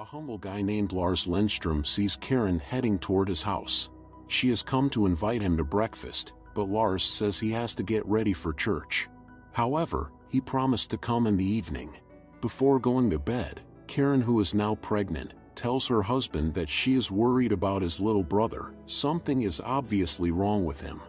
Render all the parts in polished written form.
A humble guy named Lars Lindstrom sees Karen heading toward his house. She has come to invite him to breakfast, but Lars says he has to get ready for church. However, he promised to come in the evening. Before going to bed, Karen, who is now pregnant, tells her husband that she is worried about his little brother. Something is obviously wrong with him.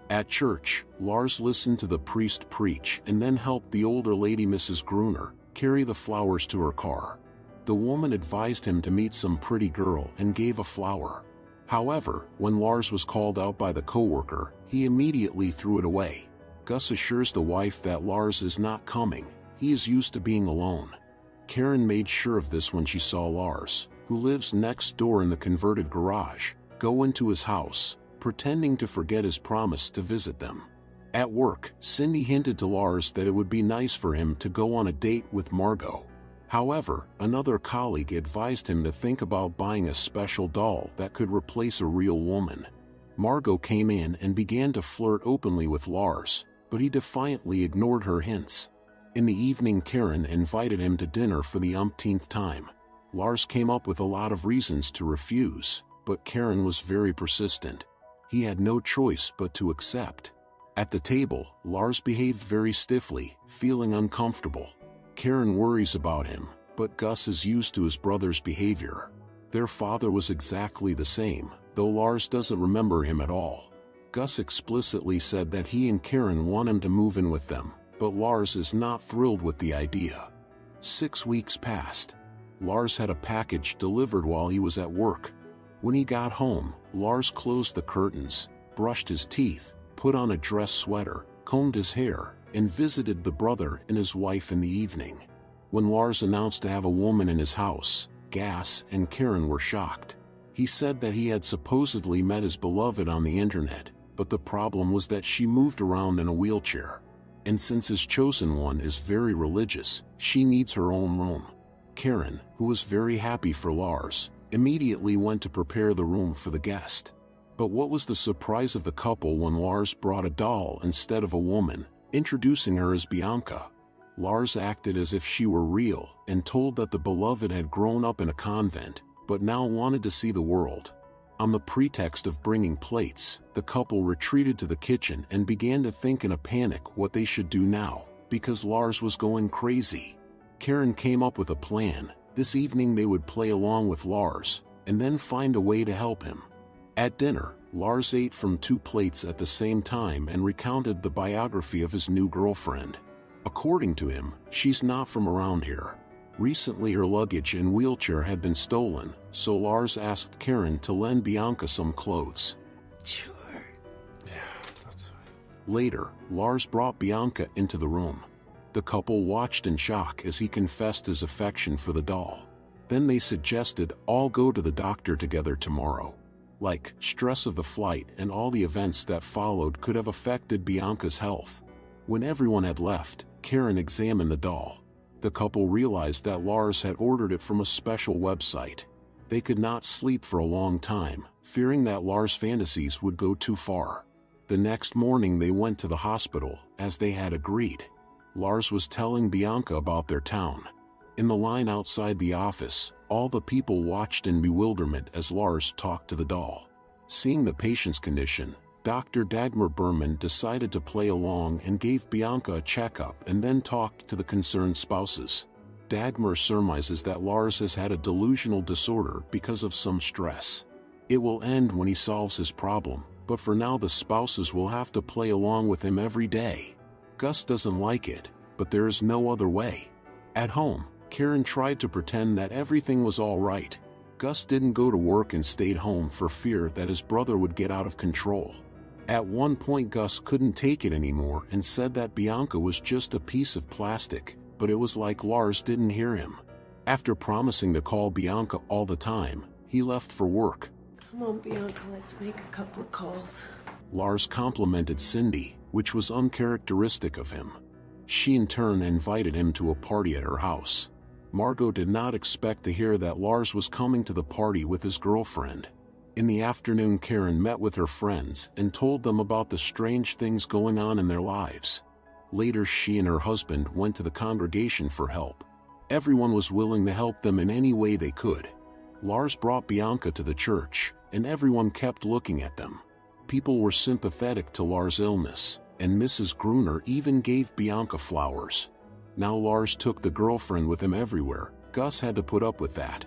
At church, Lars listened to the priest preach and then helped the older lady, Mrs. Gruner, carry the flowers to her car. The woman advised him to meet some pretty girl and gave a flower. However, when Lars was called out by the coworker, he immediately threw it away. Gus assures the wife that Lars is not coming. He is used to being alone. Karen made sure of this when she saw Lars, who lives next door in the converted garage, go into his house, pretending to forget his promise to visit them. At work, Cindy hinted to Lars that it would be nice for him to go on a date with Margot. However, another colleague advised him to think about buying a special doll that could replace a real woman. Margot came in and began to flirt openly with Lars, but he defiantly ignored her hints. In the evening, Karen invited him to dinner for the umpteenth time. Lars came up with a lot of reasons to refuse, but Karen was very persistent. He had no choice but to accept. At the table, Lars behaved very stiffly, feeling uncomfortable. Karen worries about him, but Gus is used to his brother's behavior. Their father was exactly the same, though Lars doesn't remember him at all. Gus explicitly said that he and Karen want him to move in with them, but Lars is not thrilled with the idea. 6 weeks passed. Lars had a package delivered while he was at work. When he got home, Lars closed the curtains, brushed his teeth, put on a dress sweater, combed his hair, and visited the brother and his wife in the evening. When Lars announced to have a woman in his house, Gus and Karen were shocked. He said that he had supposedly met his beloved on the internet, but the problem was that she moved around in a wheelchair. And since his chosen one is very religious, she needs her own room. Karen, who was very happy for Lars, immediately went to prepare the room for the guest. But what was the surprise of the couple when Lars brought a doll instead of a woman, introducing her as Bianca? Lars acted as if she were real and told that the beloved had grown up in a convent, but now wanted to see the world. On the pretext of bringing plates, the couple retreated to the kitchen and began to think in a panic what they should do now, because Lars was going crazy. Karen came up with a plan. This evening they would play along with Lars, and then find a way to help him. At dinner, Lars ate from 2 plates at the same time and recounted the biography of his new girlfriend. According to him, she's not from around here. Recently her luggage and wheelchair had been stolen, so Lars asked Karen to lend Bianca some clothes. Sure. Yeah, that's right. Later, Lars brought Bianca into the room. The couple watched in shock as he confessed his affection for the doll. Then they suggested all go to the doctor together tomorrow. Like, stress of the flight and all the events that followed could have affected Bianca's health. When everyone had left, Karen examined the doll. The couple realized that Lars had ordered it from a special website. They could not sleep for a long time, fearing that Lars' fantasies would go too far. The next morning they went to the hospital, as they had agreed. Lars was telling Bianca about their town. In the line outside the office, all the people watched in bewilderment as Lars talked to the doll. Seeing the patient's condition, Dr. Dagmar Berman decided to play along and gave Bianca a checkup and then talked to the concerned spouses. Dagmar surmises that Lars has had a delusional disorder because of some stress. It will end when he solves his problem, but for now the spouses will have to play along with him every day. Gus doesn't like it, but there is no other way. At home, Karen tried to pretend that everything was all right. Gus didn't go to work and stayed home for fear that his brother would get out of control. At one point Gus couldn't take it anymore and said that Bianca was just a piece of plastic, but it was like Lars didn't hear him. After promising to call Bianca all the time, he left for work. Come on, Bianca, let's make a couple of calls. Lars complimented Cindy, which was uncharacteristic of him. She in turn invited him to a party at her house. Margot did not expect to hear that Lars was coming to the party with his girlfriend. In the afternoon, Karen met with her friends and told them about the strange things going on in their lives. Later, she and her husband went to the congregation for help. Everyone was willing to help them in any way they could. Lars brought Bianca to the church, and everyone kept looking at them. People were sympathetic to Lars' illness, and Mrs. Gruner even gave Bianca flowers. Now Lars took the girlfriend with him everywhere. Gus had to put up with that.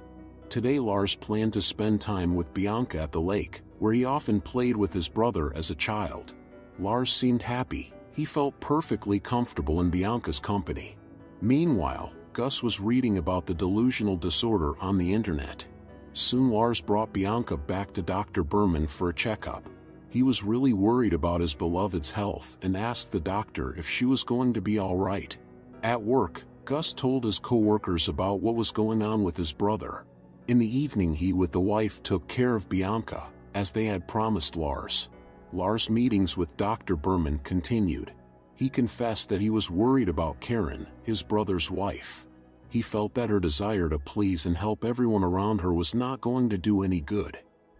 Today Lars planned to spend time with Bianca at the lake, where he often played with his brother as a child. Lars seemed happy. He felt perfectly comfortable in Bianca's company. Meanwhile, Gus was reading about the delusional disorder on the internet. Soon Lars brought Bianca back to Dr. Berman for a checkup. He was really worried about his beloved's health and asked the doctor if she was going to be all right. At work, Gus told his co-workers about what was going on with his brother. In the evening he with the wife took care of Bianca, as they had promised Lars. Lars' meetings with Dr. Berman continued. He confessed that he was worried about Karen, his brother's wife. He felt that her desire to please and help everyone around her was not going to do any good.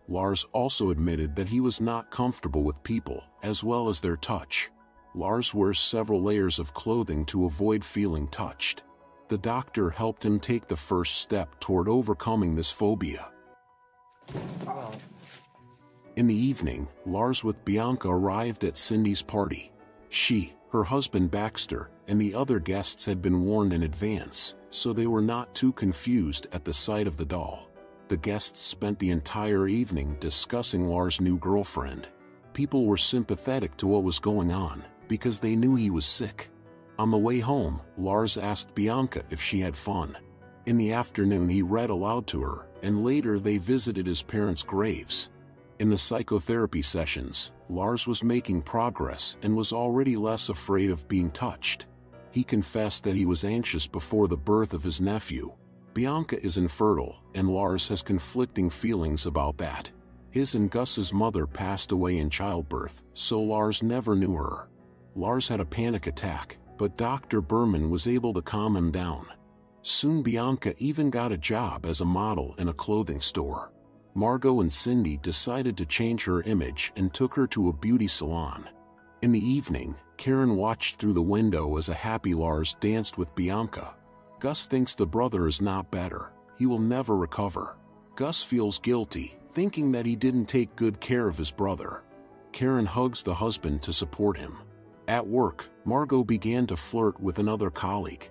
Lars also admitted that he was not comfortable with people, as well as their touch. Lars wears several layers of clothing to avoid feeling touched. The doctor helped him take the first step toward overcoming this phobia. In the evening, Lars with Bianca arrived at Cindy's party. She, her husband Baxter, and the other guests had been warned in advance, so they were not too confused at the sight of the doll. The guests spent the entire evening discussing Lars' new girlfriend. People were sympathetic to what was going on, because they knew he was sick. On the way home, Lars asked Bianca if she had fun. In the afternoon he read aloud to her, and later they visited his parents' graves. In the psychotherapy sessions, Lars was making progress and was already less afraid of being touched. He confessed that he was anxious before the birth of his nephew. Bianca is infertile, and Lars has conflicting feelings about that. His and Gus's mother passed away in childbirth, so Lars never knew her. Lars had a panic attack, but Dr. Berman was able to calm him down. Soon Bianca even got a job as a model in a clothing store. Margot and Cindy decided to change her image and took her to a beauty salon. In the evening, Karen watched through the window as a happy Lars danced with Bianca. Gus thinks the brother is not better. He will never recover. Gus feels guilty, thinking that he didn't take good care of his brother. Karen hugs the husband to support him. At work, Margot began to flirt with another colleague.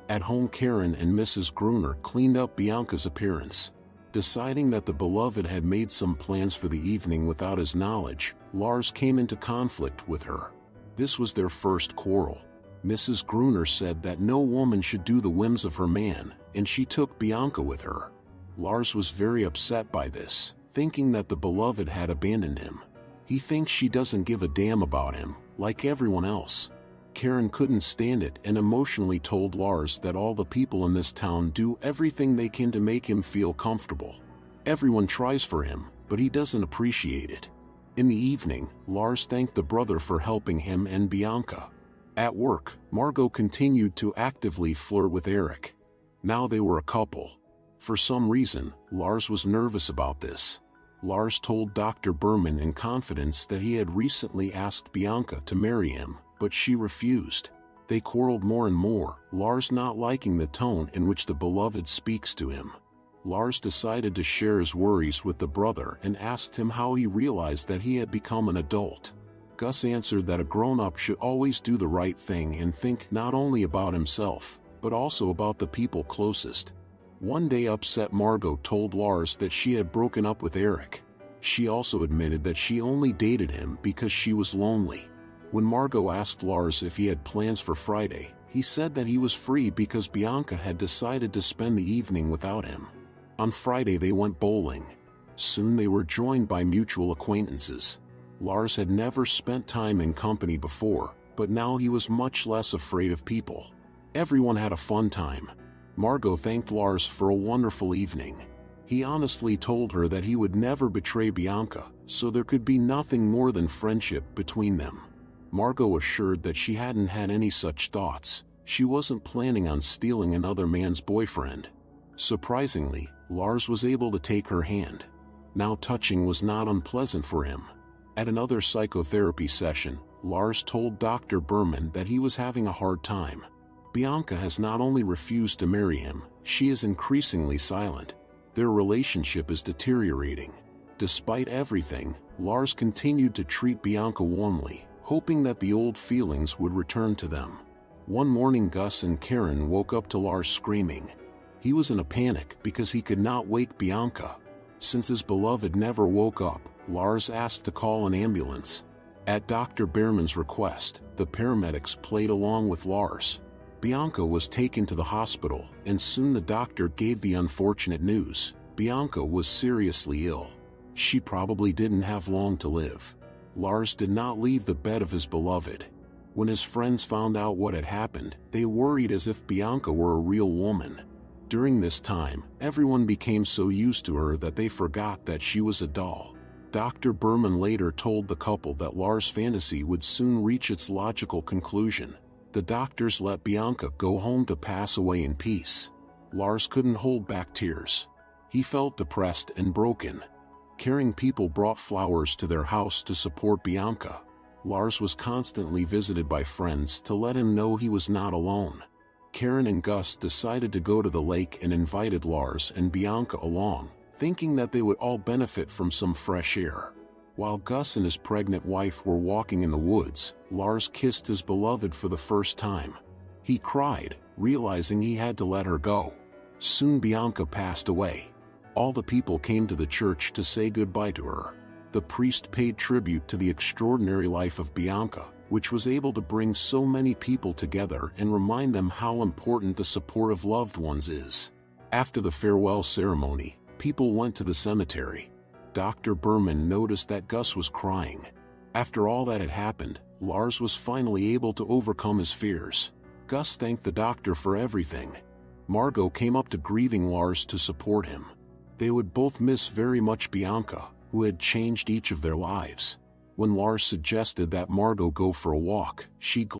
At home, Karen and Mrs. Gruner cleaned up Bianca's appearance. Deciding that the beloved had made some plans for the evening without his knowledge, Lars came into conflict with her. This was their first quarrel. Mrs. Gruner said that no woman should do the whims of her man, and she took Bianca with her. Lars was very upset by this, thinking that the beloved had abandoned him. He thinks she doesn't give a damn about him, like everyone else. Karen couldn't stand it and emotionally told Lars that all the people in this town do everything they can to make him feel comfortable. Everyone tries for him, but he doesn't appreciate it. In the evening, Lars thanked the brother for helping him and Bianca. At work, Margot continued to actively flirt with Eric. Now they were a couple. For some reason, Lars was nervous about this. Lars told Dr. Berman in confidence that he had recently asked Bianca to marry him, but she refused. They quarreled more and more, Lars not liking the tone in which the beloved speaks to him. Lars decided to share his worries with the brother and asked him how he realized that he had become an adult. Gus answered that a grown-up should always do the right thing and think not only about himself, but also about the people closest. One day upset Margot told Lars that she had broken up with Eric. She also admitted that she only dated him because she was lonely. When Margot asked Lars if he had plans for Friday, he said that he was free because Bianca had decided to spend the evening without him. On Friday they went bowling. Soon they were joined by mutual acquaintances. Lars had never spent time in company before, but now he was much less afraid of people. Everyone had a fun time. Margot thanked Lars for a wonderful evening. He honestly told her that he would never betray Bianca, so there could be nothing more than friendship between them. Margot assured that she hadn't had any such thoughts. She wasn't planning on stealing another man's boyfriend. Surprisingly, Lars was able to take her hand. Now touching was not unpleasant for him. At another psychotherapy session, Lars told Dr. Berman that he was having a hard time. Bianca has not only refused to marry him, she is increasingly silent. Their relationship is deteriorating. Despite everything, Lars continued to treat Bianca warmly, hoping that the old feelings would return to them. One morning Gus and Karen woke up to Lars screaming. He was in a panic because he could not wake Bianca. Since his beloved never woke up, Lars asked to call an ambulance. At Dr. Behrman's request, the paramedics played along with Lars. Bianca was taken to the hospital, and soon the doctor gave the unfortunate news. Bianca was seriously ill. She probably didn't have long to live. Lars did not leave the bed of his beloved. When his friends found out what had happened, they worried as if Bianca were a real woman. During this time, everyone became so used to her that they forgot that she was a doll. Dr. Behrman later told the couple that Lars' fantasy would soon reach its logical conclusion. The doctors let Bianca go home to pass away in peace. Lars couldn't hold back tears. He felt depressed and broken. Caring people brought flowers to their house to support Bianca. Lars was constantly visited by friends to let him know he was not alone. Karen and Gus decided to go to the lake and invited Lars and Bianca along, thinking that they would all benefit from some fresh air. While Gus and his pregnant wife were walking in the woods, Lars kissed his beloved for the first time. He cried, realizing he had to let her go. Soon Bianca passed away. All the people came to the church to say goodbye to her. The priest paid tribute to the extraordinary life of Bianca, which was able to bring so many people together and remind them how important the support of loved ones is. After the farewell ceremony, people went to the cemetery. Dr. Behrman noticed that Gus was crying. After all that had happened, Lars was finally able to overcome his fears. Gus thanked the doctor for everything. Margot came up to grieving Lars to support him. They would both miss very much Bianca, who had changed each of their lives. When Lars suggested that Margot go for a walk, she